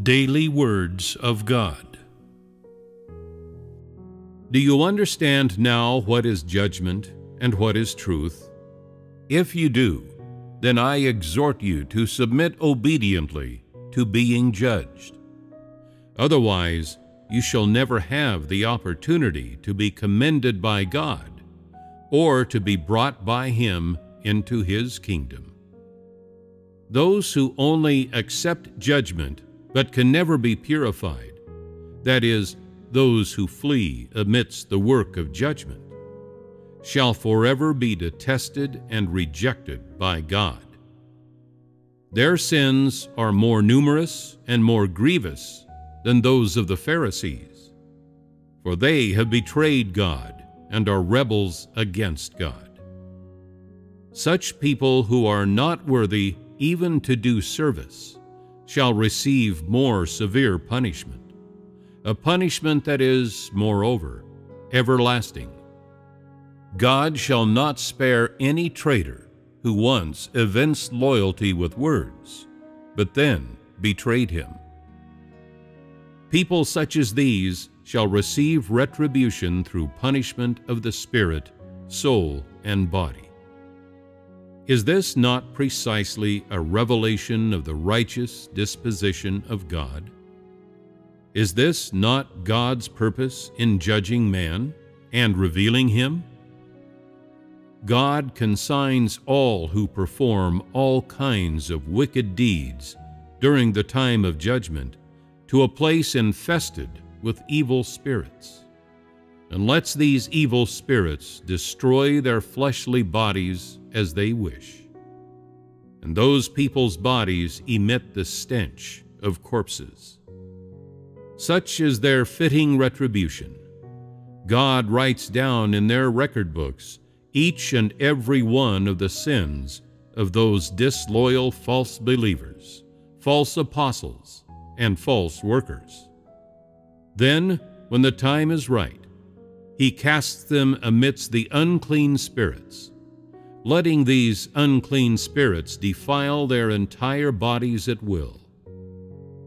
Daily Words of God. Do you understand now what is judgment and what is truth? If you do, then I exhort you to submit obediently to being judged. Otherwise, you shall never have the opportunity to be commended by God or to be brought by Him into His kingdom. Those who only accept judgment but can never be purified, that is, those who flee amidst the work of judgment, shall forever be detested and rejected by God. Their sins are more numerous and more grievous than those of the Pharisees, for they have betrayed God and are rebels against God. Such people who are not worthy even to do service shall receive more severe punishment, a punishment that is, moreover, everlasting. God shall not spare any traitor who once evinced loyalty with words, but then betrayed Him. People such as these shall receive retribution through punishment of the spirit, soul, and body. Is this not precisely a revelation of the righteous disposition of God? Is this not God's purpose in judging man and revealing him? God consigns all who perform all kinds of wicked deeds during the time of judgment to a place infested with evil spirits, and lets these evil spirits destroy their fleshly bodies as they wish. And those people's bodies emit the stench of corpses. Such is their fitting retribution. God writes down in their record books each and every one of the sins of those disloyal false believers, false apostles, and false workers. Then, when the time is right, He casts them amidst the unclean spirits, letting these unclean spirits defile their entire bodies at will,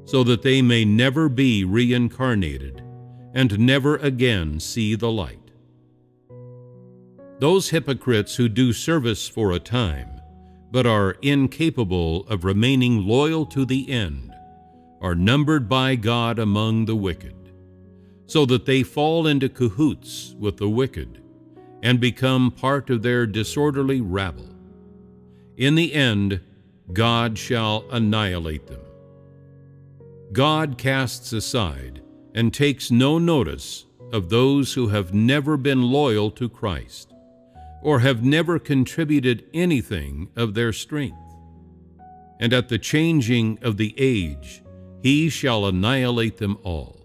so that they may never be reincarnated and never again see the light. Those hypocrites who do service for a time, but are incapable of remaining loyal to the end, are numbered by God among the wicked, so that they fall into cahoots with the wicked and become part of their disorderly rabble. In the end, God shall annihilate them. God casts aside and takes no notice of those who have never been loyal to Christ or have never contributed anything of their strength. And at the changing of the age, He shall annihilate them all.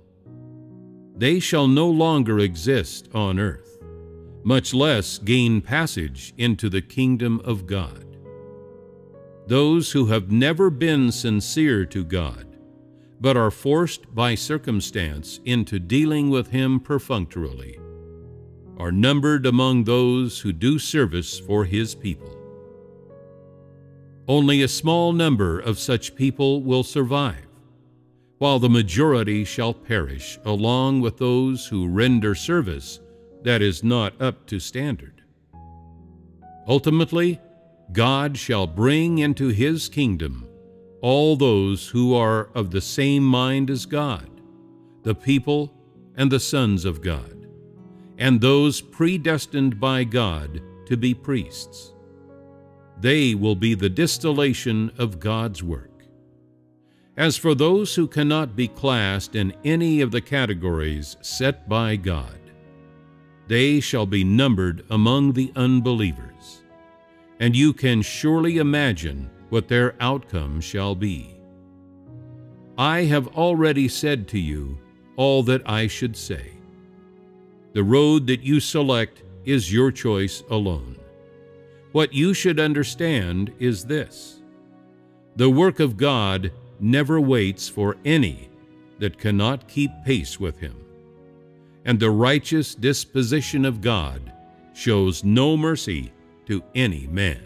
They shall no longer exist on earth, much less gain passage into the kingdom of God. Those who have never been sincere to God, but are forced by circumstance into dealing with Him perfunctorily, are numbered among those who do service for His people. Only a small number of such people will survive, while the majority shall perish along with those who render service that is not up to standard. Ultimately, God shall bring into His kingdom all those who are of the same mind as God, the people and the sons of God, and those predestined by God to be priests. They will be the distillation of God's work. As for those who cannot be classed in any of the categories set by God, they shall be numbered among the unbelievers, and you can surely imagine what their outcome shall be. I have already said to you all that I should say. The road that you select is your choice alone. What you should understand is this: the work of God never waits for any that cannot keep pace with Him, and the righteous disposition of God shows no mercy to any man.